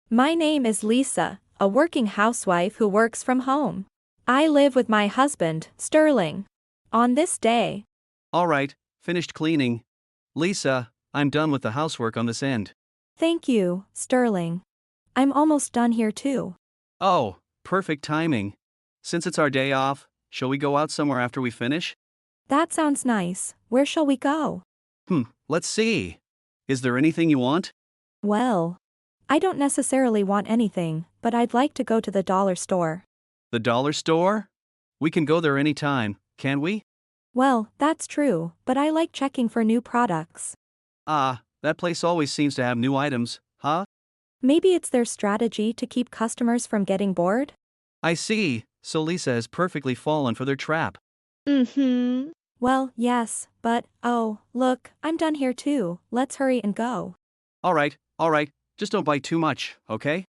My name is Lisa, a working housewife who works from home. I live with my husband, Sterling. On this day, Alright, finished cleaning. Lisa, I'm done with the housework on this end. thank you, Sterling. I'm almost done here too. Oh, perfect timing. Since it's our day off, shall we go out somewhere after we finish? That sounds nice. Where shall we go? Let's see. Is there anything you want? Well, I don't necessarily want anything, but I'd like to go to the dollar store. The dollar store? We can go there anytime, can't we? Well, that's true, but I like checking for new products. Ah, that place always seems to have new items, huh? Maybe it's their strategy to keep customers from getting bored? I see, so Lisa has perfectly fallen for their trap. Mm-hmm. Well, yes, but, oh, look, I'm done here too. Let's hurry and go. Alright, just don't buy too much, okay?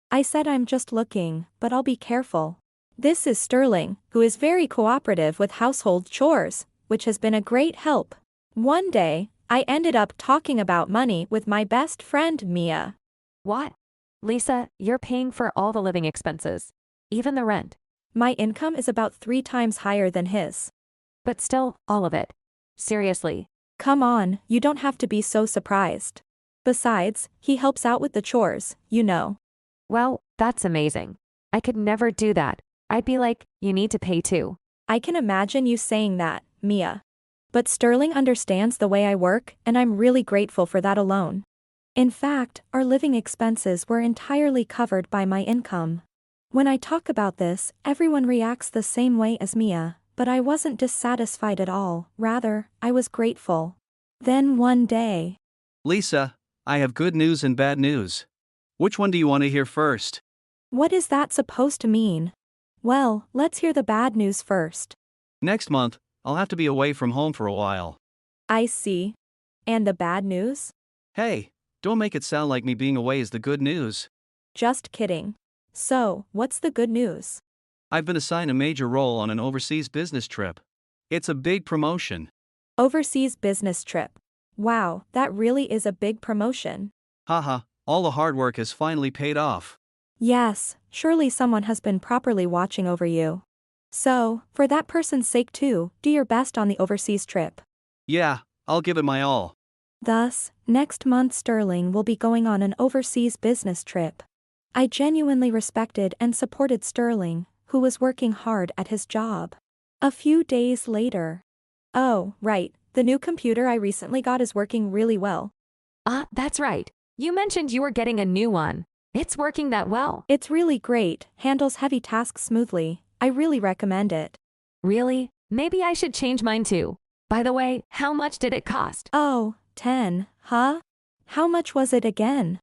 I said I'm just looking, but I'll be careful. This is Sterling, who is very cooperative with household chores, which has been a great help. One day, I ended up talking about money with my best friend Mia. What? Lisa, you're paying for all the living expenses. Even the rent. My income is about 3 times higher than his. But still, all of it. Seriously. Come on, you don't have to be so surprised. Besides, he helps out with the chores, you know. Well, that's amazing. I could never do that. I'd be like, you need to pay too. I can imagine you saying that, Mia. But Sterling understands the way I work, and I'm really grateful for that alone. In fact, our living expenses were entirely covered by my income. When I talk about this, everyone reacts the same way as Mia, but I wasn't dissatisfied at all, rather, I was grateful. Then one day, Lisa, I have good news and bad news. Which one do you want to hear first? what is that supposed to mean? Well, let's hear the bad news first. Next month, I'll have to be away from home for a while. I see. And the bad news? Hey, don't make it sound like me being away is the good news. Just kidding. So, what's the good news? I've been assigned a major role on an overseas business trip. It's a big promotion. Overseas business trip. Wow, that really is a big promotion. Haha, all the hard work has finally paid off. Yes, surely someone has been properly watching over you. So, for that person's sake too, do your best on the overseas trip. Yeah, I'll give it my all. Thus, next month Sterling will be going on an overseas business trip. I genuinely respected and supported Sterling, who was working hard at his job. A few days later. Oh, right, the new computer I recently got is working really well. Ah, that's right. You mentioned you were getting a new one. It's working that well. It's really great, handles heavy tasks smoothly. I really recommend it. Really? Maybe I should change mine too. By the way, how much did it cost? Oh, 10, huh? How much was it again?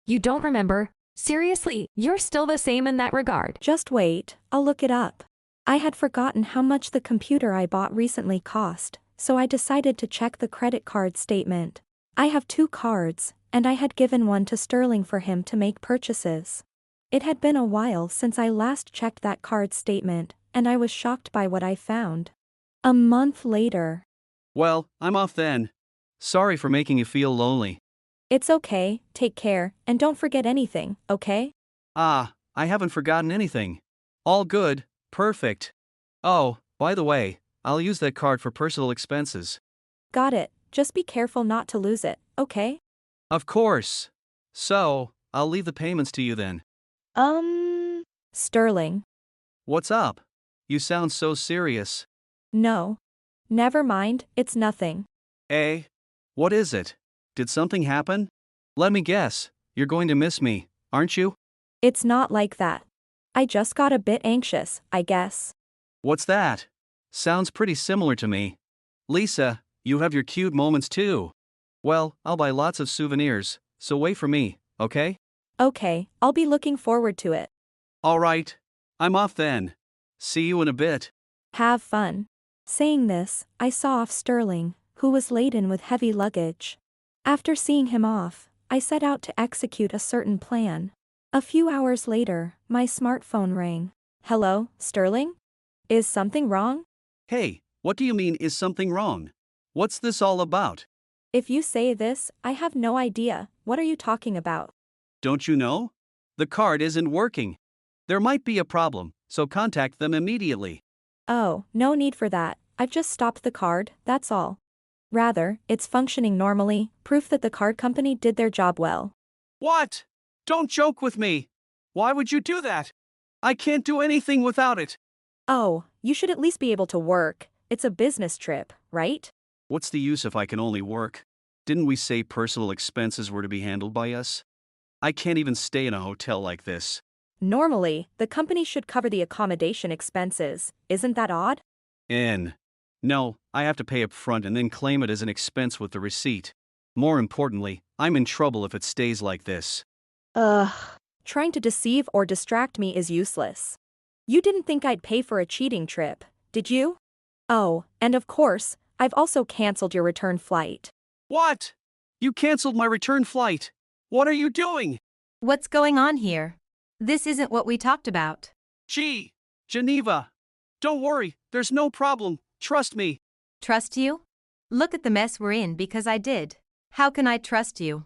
You don't remember? Seriously, you're still the same in that regard. Just wait, I'll look it up. I had forgotten how much the computer I bought recently cost, so I decided to check the credit card statement. I have 2 cards, and I had given one to Sterling for him to make purchases. It had been a while since I last checked that card statement, and I was shocked by what I found. A month later. Well, I'm off then. Sorry for making you feel lonely. It's okay, take care, and don't forget anything, okay? Ah, I haven't forgotten anything. All good, perfect. Oh, by the way, I'll use that card for personal expenses. Got it, just be careful not to lose it, okay? Of course. So, I'll leave the payments to you then. Sterling. What's up? You sound so serious. No. Never mind, it's nothing. Eh? What is it? Did something happen? Let me guess, you're going to miss me, aren't you? It's not like that. I just got a bit anxious, I guess. What's that? Sounds pretty similar to me. Lisa, you have your cute moments too. Well, I'll buy lots of souvenirs, so wait for me, okay? Okay, I'll be looking forward to it. Alright. I'm off then. See you in a bit. Have fun. Saying this, I saw off Sterling, who was laden with heavy luggage. After seeing him off, I set out to execute a certain plan. A few hours later, my smartphone rang. Hello, Sterling? Is something wrong? Hey, what do you mean is something wrong? What's this all about? If you say this, I have no idea. What are you talking about? Don't you know? The card isn't working. There might be a problem, so contact them immediately. Oh, no need for that. I've just stopped the card, that's all. Rather, it's functioning normally, proof that the card company did their job well. What? Don't joke with me. Why would you do that? I can't do anything without it. Oh, you should at least be able to work. It's a business trip, right? What's the use if I can only work? Didn't we say personal expenses were to be handled by us? I can't even stay in a hotel like this. Normally, the company should cover the accommodation expenses. Isn't that odd? No, I have to pay up front and then claim it as an expense with the receipt. More importantly, I'm in trouble if it stays like this. Ugh. Trying to deceive or distract me is useless. You didn't think I'd pay for a cheating trip, did you? Oh, and of course, I've also canceled your return flight. What? You canceled my return flight. What are you doing? What's going on here? This isn't what we talked about. Gee, Geneva. Don't worry, there's no problem. Trust me. Trust you? Look at the mess we're in because I did. How can I trust you?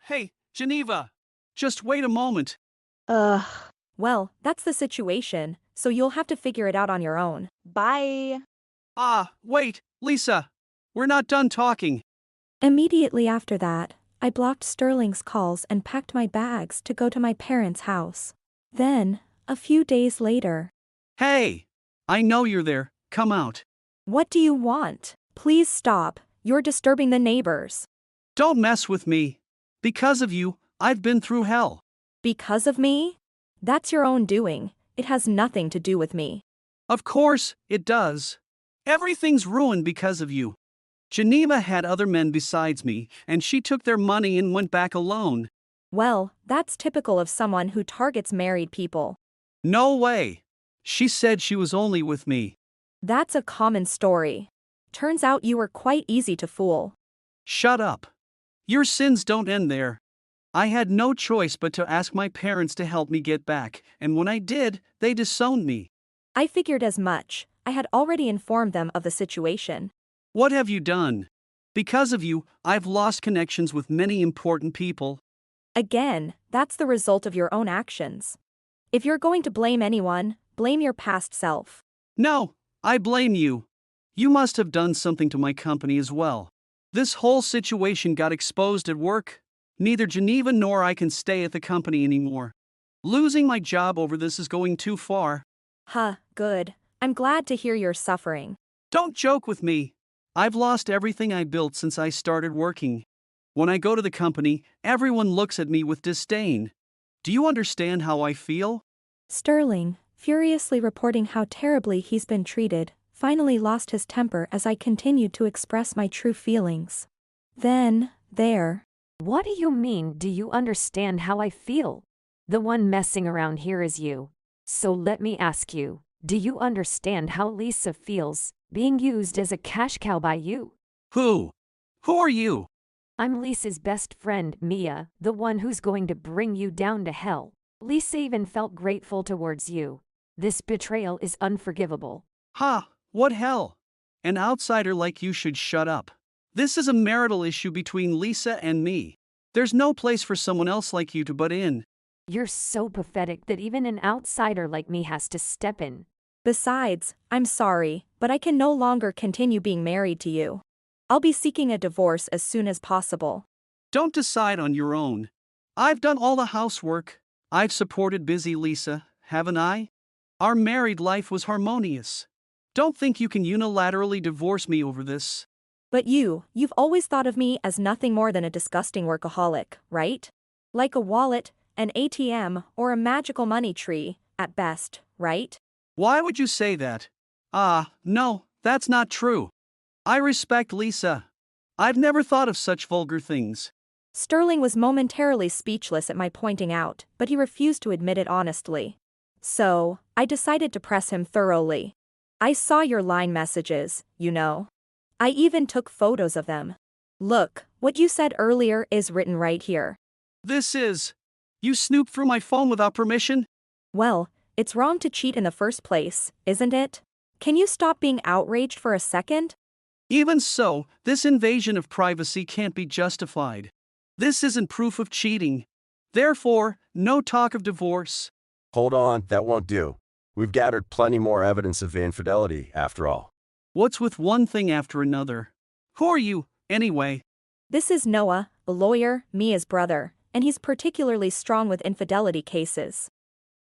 Hey, Geneva. Just wait a moment. Well, that's the situation, so you'll have to figure it out on your own. Bye. Wait, Lisa. We're not done talking. Immediately after that, I blocked Sterling's calls and packed my bags to go to my parents' house. Then, a few days later. Hey! I know you're there. Come out. What do you want? Please stop. You're disturbing the neighbors. Don't mess with me. Because of you, I've been through hell. Because of me? That's your own doing. It has nothing to do with me. Of course, it does. Everything's ruined because of you. Geneva had other men besides me, and she took their money and went back alone. Well, that's typical of someone who targets married people. No way. She said she was only with me. That's a common story. Turns out you were quite easy to fool. Shut up. Your sins don't end there. I had no choice but to ask my parents to help me get back, and when I did, they disowned me. I figured as much. I had already informed them of the situation. What have you done? Because of you, I've lost connections with many important people. Again, that's the result of your own actions. If you're going to blame anyone, blame your past self. No, I blame you. You must have done something to my company as well. This whole situation got exposed at work. Neither Geneva nor I can stay at the company anymore. Losing my job over this is going too far. Good. I'm glad to hear you're suffering. Don't joke with me. I've lost everything I built since I started working. When I go to the company, everyone looks at me with disdain. Do you understand how I feel? Sterling, furiously reporting how terribly he's been treated, finally lost his temper as I continued to express my true feelings. Then, there. What do you mean, do you understand how I feel? The one messing around here is you. So let me ask you, do you understand how Lisa feels, being used as a cash cow by you? Who? Who are you? I'm Lisa's best friend, Mia, the one who's going to bring you down to hell. Lisa even felt grateful towards you. This betrayal is unforgivable. What hell? An outsider like you should shut up. This is a marital issue between Lisa and me. There's no place for someone else like you to butt in. You're so pathetic that even an outsider like me has to step in. Besides, I'm sorry, but I can no longer continue being married to you. I'll be seeking a divorce as soon as possible. Don't decide on your own. I've done all the housework. I've supported busy Lisa, haven't I? Our married life was harmonious. Don't think you can unilaterally divorce me over this. But you've always thought of me as nothing more than a disgusting workaholic, right? Like a wallet, an ATM, or a magical money tree, at best, right? Why would you say that? No, that's not true. I respect Lisa. I've never thought of such vulgar things. Sterling was momentarily speechless at my pointing out, but he refused to admit it honestly. So, I decided to press him thoroughly. I saw your line messages, you know. I even took photos of them. Look, what you said earlier is written right here. You snooped through my phone without permission? Well, it's wrong to cheat in the first place, isn't it? Can you stop being outraged for a second? Even so, this invasion of privacy can't be justified. This isn't proof of cheating. Therefore, no talk of divorce. Hold on, that won't do. We've gathered plenty more evidence of infidelity, after all. What's with one thing after another? Who are you, anyway? This is Noah, a lawyer, Mia's brother, and he's particularly strong with infidelity cases.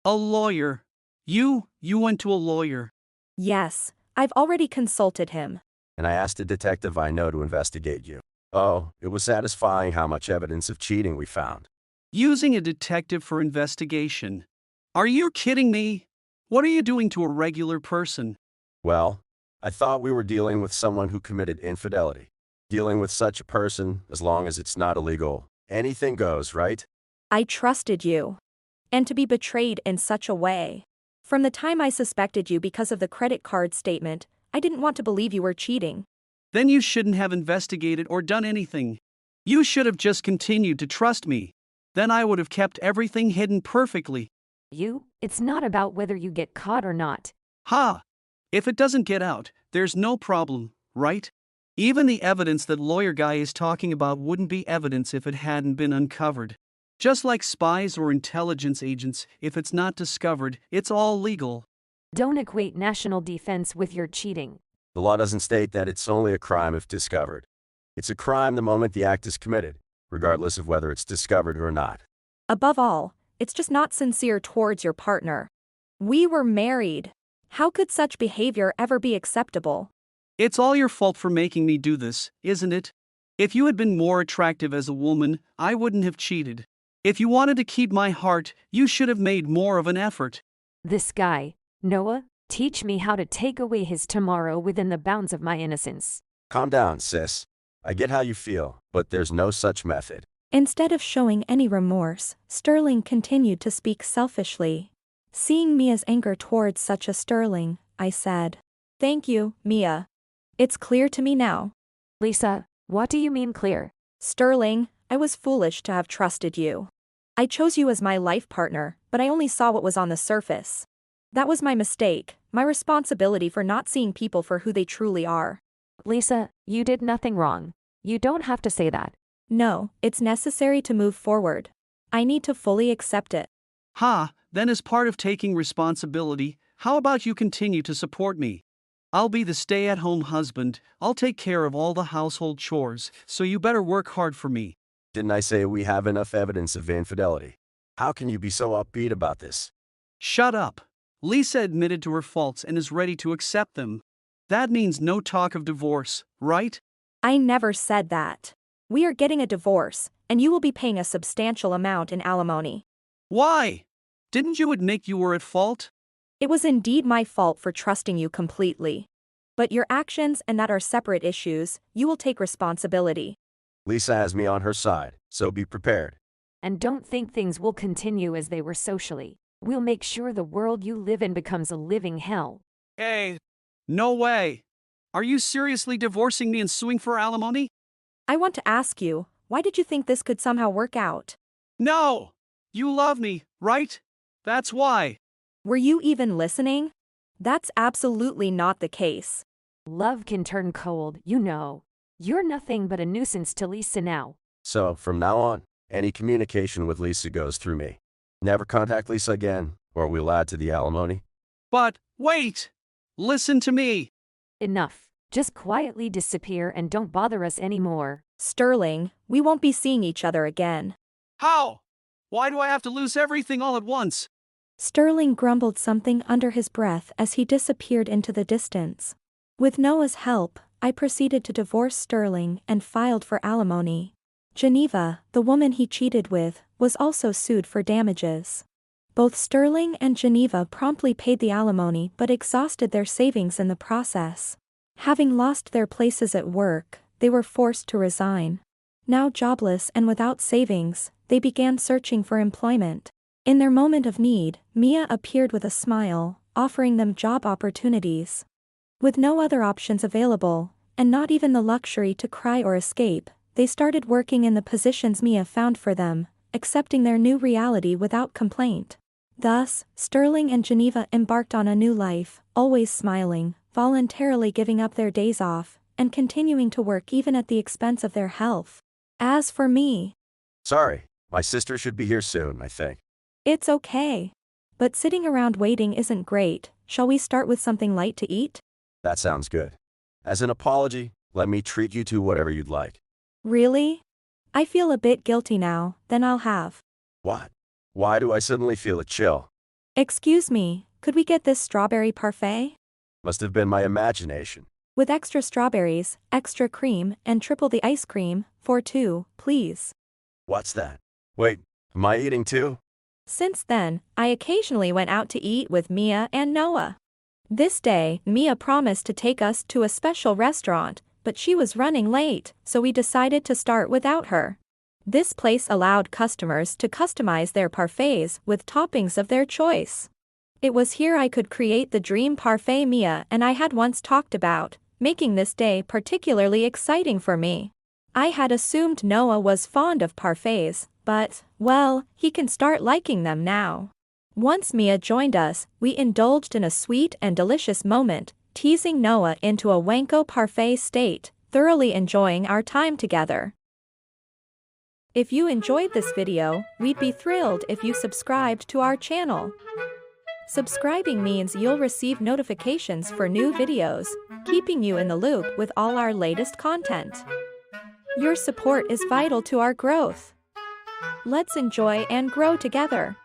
A lawyer. You went to a lawyer. Yes, I've already consulted him. And I asked a detective I know to investigate you. Oh, it was satisfying how much evidence of cheating we found. Using a detective for investigation. Are you kidding me? What are you doing to a regular person? Well, I thought we were dealing with someone who committed infidelity. Dealing with such a person, as long as it's not illegal, anything goes, right? I trusted you. And to be betrayed in such a way. From the time I suspected you because of the credit card statement, I didn't want to believe you were cheating. Then you shouldn't have investigated or done anything. You should have just continued to trust me. Then I would have kept everything hidden perfectly. It's not about whether you get caught or not. Ha! If it doesn't get out, there's no problem, right? Even the evidence that lawyer guy is talking about wouldn't be evidence if it hadn't been uncovered. Just like spies or intelligence agents, if it's not discovered, it's all legal. Don't equate national defense with your cheating. The law doesn't state that it's only a crime if discovered. It's a crime the moment the act is committed, regardless of whether it's discovered or not. Above all, it's just not sincere towards your partner. We were married. How could such behavior ever be acceptable? It's all your fault for making me do this, isn't it? If you had been more attractive as a woman, I wouldn't have cheated. If you wanted to keep my heart, you should have made more of an effort. This guy, Noah, teach me how to take away his tomorrow within the bounds of my innocence. Calm down, sis. I get how you feel, but there's no such method. Instead of showing any remorse, Sterling continued to speak selfishly. Seeing Mia's anger towards such a Sterling, I said, "Thank you, Mia. It's clear to me now." Lisa, what do you mean clear? Sterling, I was foolish to have trusted you. I chose you as my life partner, but I only saw what was on the surface. That was my mistake, my responsibility for not seeing people for who they truly are. Lisa, you did nothing wrong. You don't have to say that. No, it's necessary to move forward. I need to fully accept it. Then as part of taking responsibility, how about you continue to support me? I'll be the stay-at-home husband, I'll take care of all the household chores, so you better work hard for me. Didn't I say we have enough evidence of infidelity? How can you be so upbeat about this? Shut up. Lisa admitted to her faults and is ready to accept them. That means no talk of divorce, right? I never said that. We are getting a divorce, and you will be paying a substantial amount in alimony. Why? Didn't you admit you were at fault? It was indeed my fault for trusting you completely. But your actions and that are separate issues, you will take responsibility. Lisa has me on her side, so be prepared. And don't think things will continue as they were socially. We'll make sure the world you live in becomes a living hell. Hey. No way. Are you seriously divorcing me and suing for alimony? I want to ask you, why did you think this could somehow work out? No! You love me, right? That's why. Were you even listening? That's absolutely not the case. Love can turn cold, you know. You're nothing but a nuisance to Lisa now. So, from now on, any communication with Lisa goes through me. Never contact Lisa again, or we'll add to the alimony. But, wait! Listen to me! Enough. Just quietly disappear and don't bother us anymore. Sterling, we won't be seeing each other again. How? Why do I have to lose everything all at once? Sterling grumbled something under his breath as he disappeared into the distance. With Noah's help, I proceeded to divorce Sterling and filed for alimony. Geneva, the woman he cheated with, was also sued for damages. Both Sterling and Geneva promptly paid the alimony but exhausted their savings in the process. Having lost their places at work, they were forced to resign. Now jobless and without savings, they began searching for employment. In their moment of need, Mia appeared with a smile, offering them job opportunities. With no other options available, and not even the luxury to cry or escape, they started working in the positions Mia found for them, accepting their new reality without complaint. Thus, Sterling and Geneva embarked on a new life, always smiling, voluntarily giving up their days off, and continuing to work even at the expense of their health. As for me, Sorry, My sister should be here soon, I think. It's okay. But sitting around waiting isn't great. Shall we start with something light to eat? That sounds good. As an apology, let me treat you to whatever you'd like. Really? I feel a bit guilty now, then I'll have. What? Why do I suddenly feel a chill? Excuse me, could we get this strawberry parfait? Must have been my imagination. With extra strawberries, extra cream, and triple the ice cream, for two, please. What's that? Wait, am I eating too? Since then, I occasionally went out to eat with Mia and Noah. This day, Mia promised to take us to a special restaurant, but she was running late, so we decided to start without her. This place allowed customers to customize their parfaits with toppings of their choice. It was here I could create the dream parfait Mia and I had once talked about, making this day particularly exciting for me. I had assumed Noah was fond of parfaits, but, well, he can start liking them now. Once Mia joined us, we indulged in a sweet and delicious moment, teasing Noah into a wanko parfait state, thoroughly enjoying our time together. If you enjoyed this video, we'd be thrilled if you subscribed to our channel. Subscribing means you'll receive notifications for new videos, keeping you in the loop with all our latest content. Your support is vital to our growth. Let's enjoy and grow together.